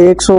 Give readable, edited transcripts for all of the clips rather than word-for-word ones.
100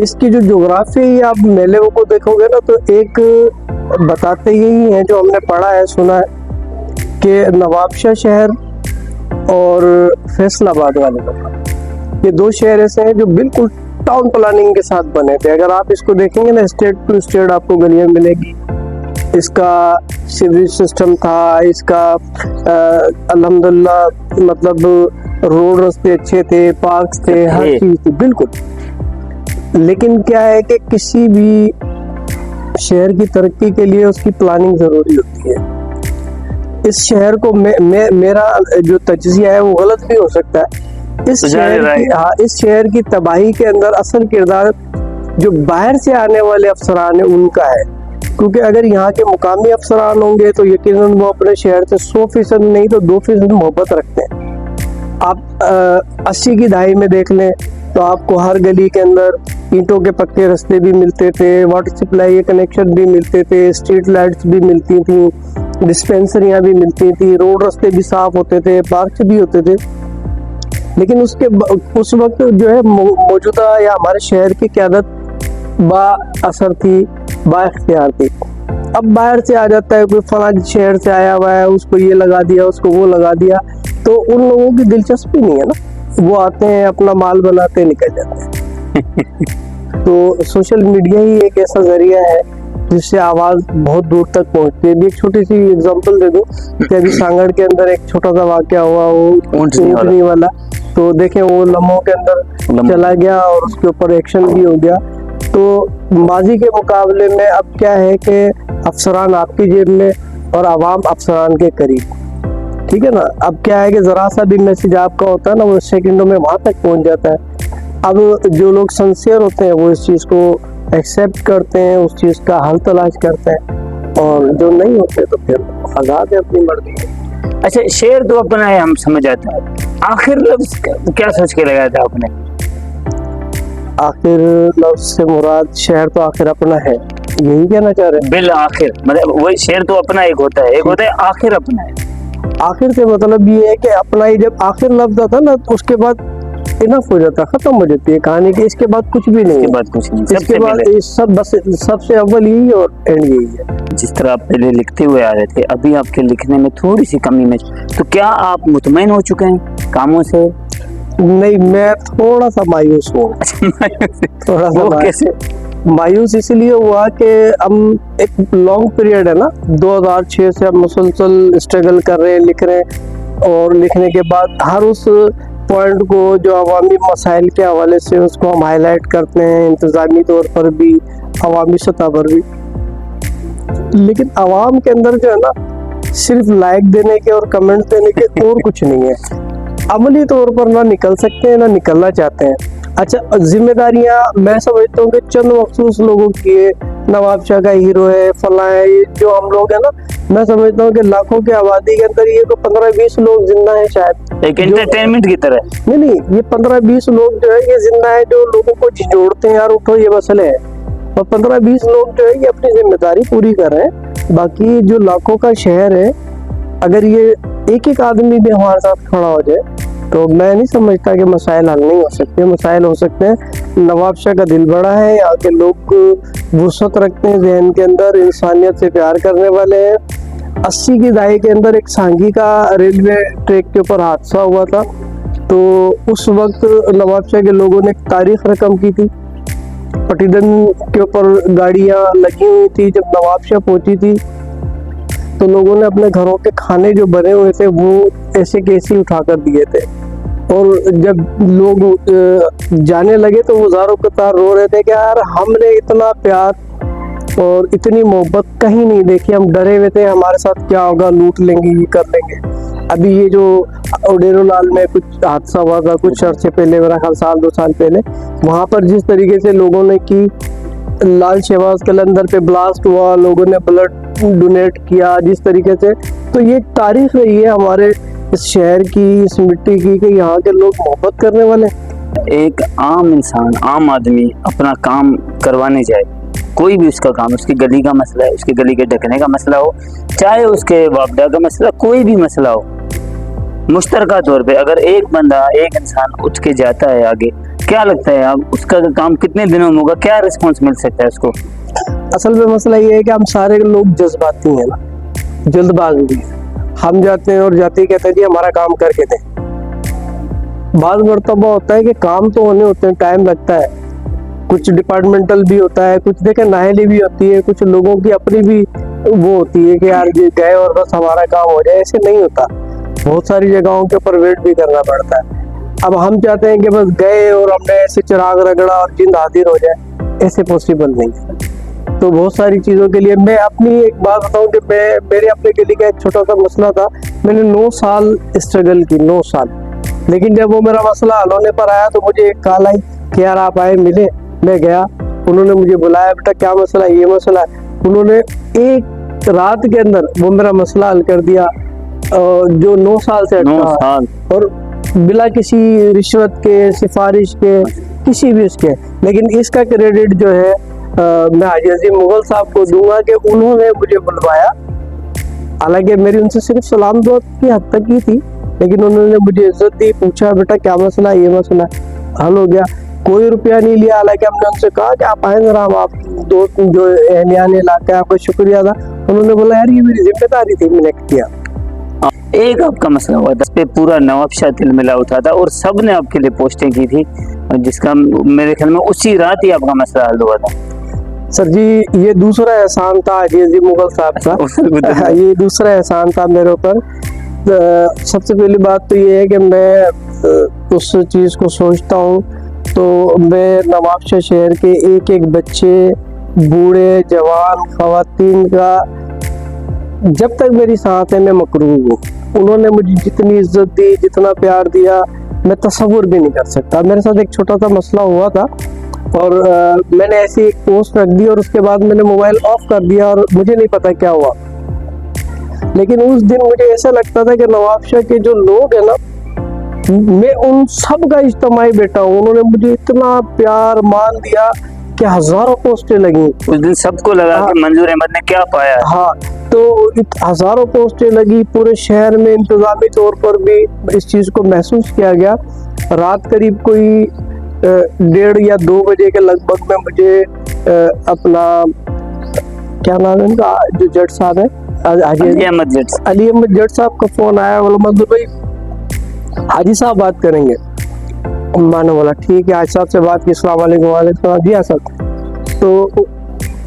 اس کی جو جغرافی آپ میلے کو دیکھو گے نا تو ایک بتاتے یہی ہیں جو ہم نے پڑھا ہے سنا ہے کہ نواب شاہ شہر اور فیصل آباد والے لوگ، یہ دو شہر ایسے ہیں جو بالکل ٹاؤن پلاننگ کے ساتھ بنے تھے. اگر آپ اس کو دیکھیں گے نا اسٹیٹ ٹو اسٹیٹ آپ کو گلیاں ملے گی. اس کا سیوریج سسٹم تھا، اس کا الحمدللہ مطلب روڈ رستے اچھے تھے، پارکس تھے، ہر چیز تھی بالکل. لیکن کیا ہے کہ کسی بھی شہر کی ترقی کے لیے اس کی پلاننگ ضروری ہوتی ہے. اس شہر کو میرا جو تجزیہ ہے وہ غلط بھی ہو سکتا ہے. اس شہر کی تباہی کے اندر اصل کردار جو باہر سے آنے والے افسران ہیں ان کا ہے. کیونکہ اگر یہاں کے مقامی افسران ہوں گے تو یقیناً وہ اپنے شہر سے 100% نہیں تو 2% محبت رکھتے ہیں. آپ 80 کی دہائی میں دیکھ لیں تو آپ کو ہر گلی کے اندر اینٹوں کے پکے رستے بھی ملتے تھے، واٹر سپلائی کے کنیکشن بھی ملتے تھے، اسٹریٹ لائٹس بھی ملتی تھیں، ڈسپینسریاں بھی ملتی تھیں، روڈ رستے بھی صاف ہوتے تھے، پارکس بھی ہوتے تھے. لیکن اس وقت جو ہے موجودہ یا ہمارے شہر کی قیادت با اثر تھی، با اختیار تھی. اب باہر سے آ جاتا ہے کوئی فلاں شہر سے آیا ہوا ہے، اس کو یہ لگا دیا، اس کو وہ لگا دیا، تو ان لوگوں کی دلچسپی نہیں ہے نا. وہ آتے ہیں اپنا مال بناتے ہیں نکل جاتے ہیں. تو سوشل میڈیا ہی ایک ایسا ذریعہ ہے جس سے آواز بہت دور تک پہنچتی ہے. ایک چھوٹی سی اگزامپل دے دوں کہ ابھی سانگڑ کے اندر ایک چھوٹا سا واقعہ ہوا، وہ اونٹنی والا، تو دیکھیں وہ لمحوں کے اندر چلا گیا اور اس کے اوپر ایکشن بھی ہو گیا. تو ماضی کے مقابلے میں اب کیا ہے کہ افسران آپ کی جیب میں اور عوام افسران کے قریب. ٹھیک ہے نا. اب کیا ہے کہ ذرا سا بھی میسج آپ کا ہوتا ہے نا وہ سیکنڈوں میں وہاں تک پہنچ جاتا ہے. اب جو لوگ سنسیئر ہوتے ہیں وہ اس چیز کو ایکسیپٹ کرتے ہیں، اس چیز کا حل تلاش کرتے ہیں، اور جو نہیں ہوتے تو پھر آزاد ہے اپنی مرضی. اچھا، شعر تو اپنا ہے، ہم سمجھ آتے ہیں. آخر لفظ کیا سوچ کے لگایا تھا آپ نے؟ آخر لفظ سے مراد شہر تو آخر اپنا ہے، یہی کہنا چاہ رہے ہیں؟ بالآخر مطلب وہی شعر تو اپنا ایک ہوتا ہے، ایک ہوتا ہے آخر اپنا ہے. آخر سے مطلب یہ ہے کہ اپنا ہی جب آخر لفظ آتا ہے نا تو اس کے بعد انف ہو جاتا ہے، ختم ہو جاتی ہے کہانی کی. اس کے بعد کچھ بھی نہیں، اس کے بعد کچھ نہیں، اس کے بعد سب سے اول یہی اور اینڈ یہی ہے. جس طرح آپ پہلے لکھتے ہوئے آ رہے تھے، ابھی آپ کے لکھنے میں تھوڑی سی کمی میں، تو کیا آپ مطمئن ہو چکے ہیں کاموں سے؟ نہیں، میں تھوڑا سا مایوس ہوں. تھوڑا سا مایوس اس لیے ہوا کہ ہم ایک لانگ پیریڈ ہے نا، 2006 سے ہم مسلسل اسٹرگل کر رہے ہیں، لکھ رہے ہیں، اور لکھنے کے بعد ہر اس پوائنٹ کو جو عوامی مسائل کے حوالے سے اس کو ہم ہائی لائٹ کرتے ہیں، انتظامی طور پر بھی، عوامی سطح پر بھی. لیکن عوام کے اندر جو ہے نا صرف لائک دینے کے اور کمنٹ دینے کے اور کچھ نہیں ہے. عملی طور پر نہ نکل سکتے ہیں نہ نکلنا چاہتے ہیں. اچھا، ذمہ داریاں میں سمجھتا ہوں کہ چند مخصوص لوگوں کی ہے. نواب شاہ کا ہیرو ہے، فلاں ہے، جو ہم لوگ ہیں نا، میں سمجھتا ہوں کہ لاکھوں کی آبادی کے اندر یہ تو 15-20 لوگ زندہ ہیں شاید، ایک انٹرٹینمنٹ کی طرح. نہیں، یہ 15-20 لوگ جو ہے یہ زندہ ہے جو لوگوں کو جھنجھوڑتے ہیں، یار اٹھو یہ مسئلے ہے. اور 15-20 لوگ جو ہے یہ اپنی ذمہ داری پوری کر رہے ہیں. باقی جو لاکھوں کا شہر ہے، اگر یہ ایک آدمی بھی ہمارے ساتھ کھڑا ہو جائے تو میں نہیں سمجھتا کہ مسائل حل نہیں ہو سکتے. مسائل ہو سکتے ہیں. نواب شاہ کا دل بڑا ہے، یہاں کے لوگ وسعت رکھتے ہیں ذہن کے اندر، انسانیت سے پیار کرنے والے ہیں. 80 کی دہائی کے اندر ایک سانگھی کا ریلوے ٹریک کے اوپر حادثہ ہوا تھا، تو اس وقت نواب شاہ کے لوگوں نے ایک تاریخ رقم کی تھی. پٹیدن کے اوپر گاڑیاں لگی ہوئی تھی. جب نواب شاہ پہنچی تھی تو لوگوں نے اپنے گھروں کے کھانے جو بنے ہوئے تھے وہ ایسے کے ایسے اٹھا کر دیے تھے. اور جب لوگ جانے لگے تو وہ زاروں قطار رو رہے تھے کہ یار ہم نے اتنا پیار اور اتنی محبت کہیں نہیں دیکھی، ہم ڈرے ہوئے تھے ہمارے ساتھ کیا ہوگا، لوٹ لیں گے، یہ کر لیں گے. ابھی یہ جو اوڈیرو لال میں کچھ حادثہ ہوا تھا کچھ عرصے پہلے، میرا خیال 1-2 سال پہلے، وہاں پر جس طریقے سے لوگوں نے کی، لال شہباز قلندر پہ بلاسٹ ہوا، لوگوں نے بلڈ ڈونیٹ کیا جس طریقے سے، تو یہ تاریخ رہی ہے ہمارے اس شہر کی، اس مٹی کی، کہ یہاں کے لوگ محبت کرنے والے. ایک عام انسان، عام آدمی اپنا کام کروانے جائے، کوئی بھی اس کا کام، اس کی گلی کا مسئلہ ہے، اس کی گلی کے ڈھکنے کا مسئلہ ہو، چاہے اس کے وابڈا کا مسئلہ، کوئی بھی مسئلہ ہو، مشترکہ طور پہ اگر ایک بندہ، ایک انسان اٹھ کے جاتا ہے آگے کیا لگتا ہے آپ اس کا کام کتنے دنوں میں ہوگا, کیا رسپانس مل سکتا ہے اس کو؟ اصل میں مسئلہ یہ ہے کہ ہم سارے لوگ جذباتی ہیں نا, جلد باز بھی ہیں. ہم جاتے ہیں اور جاتے ہی کہتے ہیں جی ہمارا کام کر کے دیں. بعض مرتبہ ہوتا ہے کہ کام تو ہونے ہوتے ہیں, ٹائم لگتا ہے, کچھ ڈپارٹمنٹل بھی ہوتا ہے, کچھ دیکھیں نااہلی بھی ہوتی ہے, کچھ لوگوں کی اپنی بھی وہ ہوتی ہے کہ یار یہ گئے اور بس ہمارا کام ہو جائے. ایسے نہیں ہوتا, بہت ساری جگہوں کے اوپر ویٹ بھی کرنا پڑتا ہے. اب ہم چاہتے ہیں کہ بس گئے اور ہم نے ایسے چراغ رگڑا اور جلد حاضر ہو جائے, ایسے پاسبل نہیں ہے. تو بہت ساری چیزوں کے لیے میں اپنی ایک بات بتاؤں کہ میرے اپنے گلی کا ایک چھوٹا سا مسئلہ تھا. میں نے 9 سال اسٹرگل کی, 9 سال. لیکن جب وہ میرا مسئلہ حل ہونے پر آیا تو مجھے ایک کال آئی کہ یار آپ آئے ملے. میں گیا, انہوں نے مجھے بلایا, بیٹا کیا مسئلہ ہے, یہ مسئلہ ہے. انہوں نے ایک رات کے اندر وہ میرا مسئلہ حل کر دیا, جو 9 سال سے اٹکا, اور بلا کسی رشوت کے, سفارش کے, کسی بھی اس کے. لیکن اس کا کریڈٹ جو ہے میں حاجی عظیم مغل صاحب کو دوں گا کہ انہوں نے مجھے بلوایا. حالانکہ میری ان سے صرف سلام دعا کی حد تک کی تھی, لیکن انہوں نے مجھے عزت دی, پوچھا بیٹا کیا مسئلہ ہے, یہ مسئلہ ہے, حل ہو گیا. کوئی روپیہ نہیں لیا. حالانکہ ہم نے ان سے کہا کہ آپ آئیں ذرا, ہم آپ دوست جو اہلیان علاقہ ہے آپ کا شکریہ تھا. انہوں نے بولا یار یہ میری ذمہ داری تھی, میں نے کیا. ایک آپ کا مسئلہ ہوا تھا, اس پہ پورا نواب شاہ تل ملا اٹھا تھا اور سب نے آپ کے لیے پوسٹیں کی تھی, جس کا میرے خیال میں اسی رات ہی آپ کا مسئلہ حل ہوا تھا. سر جی یہ دوسرا احسان تھا حاجی عظیم مغل صاحب کا. یہ دوسرا احسان تھا میرے اوپر. سب سے پہلی بات تو یہ ہے کہ میں اس چیز کو سوچتا ہوں تو میں نواب شاہ شہر کے ایک ایک بچے, بوڑھے, جوان, خواتین کا جب تک میری ساتھ ہے میں مکروب ہوں. انہوں نے مجھے جتنی عزت دی, جتنا پیار دیا, میں تصور بھی نہیں کر سکتا. میرے ساتھ ایک چھوٹا سا مسئلہ ہوا تھا اور میں نے ایسی ایک پوسٹ رکھ دی اور اس کے بعد میں نے موبائل آف کر دیا اور مجھے نہیں پتا کیا ہوا. لیکن اس دن مجھے ایسا لگتا تھا کہ نواب شاہ کے جو لوگ ہیں نا, میں ان سب کا اجتماعی بیٹا ہوں. انہوں نے مجھے اتنا پیار مان دیا کہ ہزاروں پوسٹیں لگیں. اس دن سب کو لگا کہ منظور احمد نے کیا پایا. ہاں, تو ہزاروں پوسٹیں لگی. پورے شہر میں انتظامی طور پر بھی اس چیز کو محسوس کیا گیا. رات قریب کوئی 1:30 یا 2 بجے کے لگ بھگ میں مجھے اپنا کیا نام ہے ان کا, جو جٹ صاحب ہے علی احمد جٹ صاحب کا فون آیا. بولا منظور بھائی حاجی صاحب بات کریں گے. میں نے بولا ٹھیک ہے, حاجی صاحب سے بات کی. السلام علیکم. وعلیکم السلام. جی ہاں صاحب. تو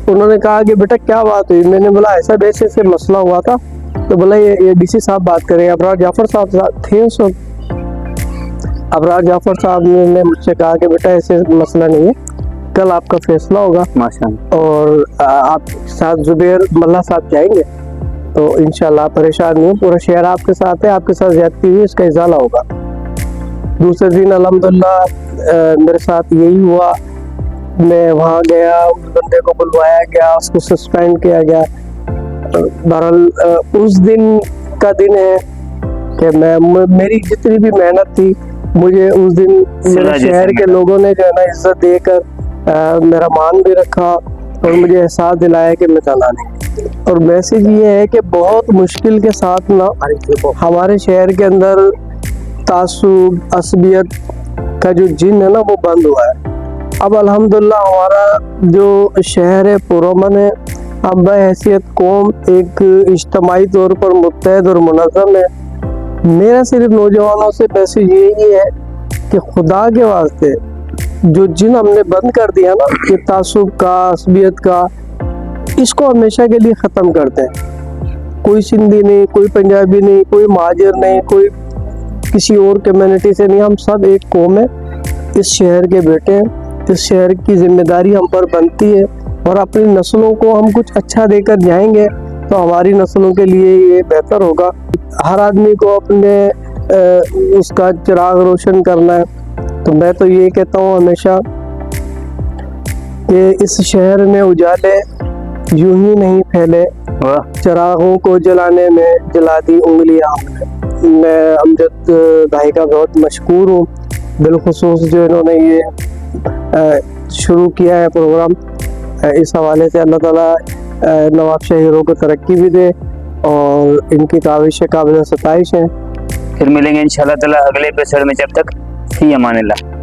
انہوں نے کہا کہ بیٹا کیا بات ہوئی. میں نے بولا ایسا ایسے مسئلہ ہوا تھا. تو بولا یہ ڈی سی صاحب بات کریں. ابرار جعفر صاحب تھے اس وقت. ابرار جعفر صاحب نے مجھ سے کہا کہ بیٹا ایسے مسئلہ نہیں ہے, کل آپ کا فیصلہ ہوگا اور آپ ساتھ زبیر ملا صاحب جائیں گے, تو انشاءاللہ پریشان نہیں ہو, پورا شہر آپ کے ساتھ ہے, آپ کے ساتھ زیادتی ہوئی اس کا ازالہ ہوگا. دوسرے دن الحمدللہ میرے ساتھ یہی ہوا. میں وہاں گیا, اس بندے کو بلوایا گیا, اس کو سسپینڈ کیا گیا. بہرحال اس دن کا دن ہے کہ میری جتنی بھی محنت تھی, مجھے اس دن میرے شہر کے لوگوں نے جو ہے نا عزت دے کر میرا مان بھی رکھا اور مجھے احساس دلایا کہ میں تنہا نہیں. اور میسج یہ ہے کہ بہت مشکل کے ساتھ نا ہمارے شہر کے اندر تعصب, عصبیت کا جو جن ہے نا وہ بند ہوا ہے. اب الحمدللہ ہمارا جو شہر ہے پرامن ہے. اب بحیثیت قوم ایک اجتماعی طور پر متحد اور منظم ہے. میرا صرف نوجوانوں سے میسج یہی ہے کہ خدا کے واسطے جو جن ہم نے بند کر دیا نا, کہ تعصب کا, عصبیت کا, اس کو ہمیشہ کے لیے ختم کرتے ہیں. کوئی سندھی نہیں, کوئی پنجابی نہیں, کوئی مہاجر نہیں, کوئی کسی اور کمیونٹی سے نہیں, ہم سب ایک قوم ہے, اس شہر کے بیٹے ہیں. اس شہر کی ذمہ داری ہم پر بنتی ہے اور اپنی نسلوں کو ہم کچھ اچھا دے کر جائیں گے تو ہماری نسلوں کے لیے یہ بہتر ہوگا. ہر آدمی کو اپنے اس کا چراغ روشن کرنا ہے. تو میں تو یہ کہتا ہوں ہمیشہ کہ اس شہر میں اجالے یوں ہی نہیں پھیلے, چراغوں کو جلانے میں جلا دی انگلیاں. میں امجد بھائی کا بہت مشکور ہوں, بالخصوص جو انہوں نے یہ شروع کیا ہے پروگرام. اس حوالے سے اللہ تعالیٰ نواب شاہ ہیرو کو ترقی بھی دے اور ان کی کاوشیں قابل ستائش ہیں. پھر ملیں گے انشاءاللہ تعالیٰ اگلے ایپیسوڈ میں. جب تک فی امان اللہ.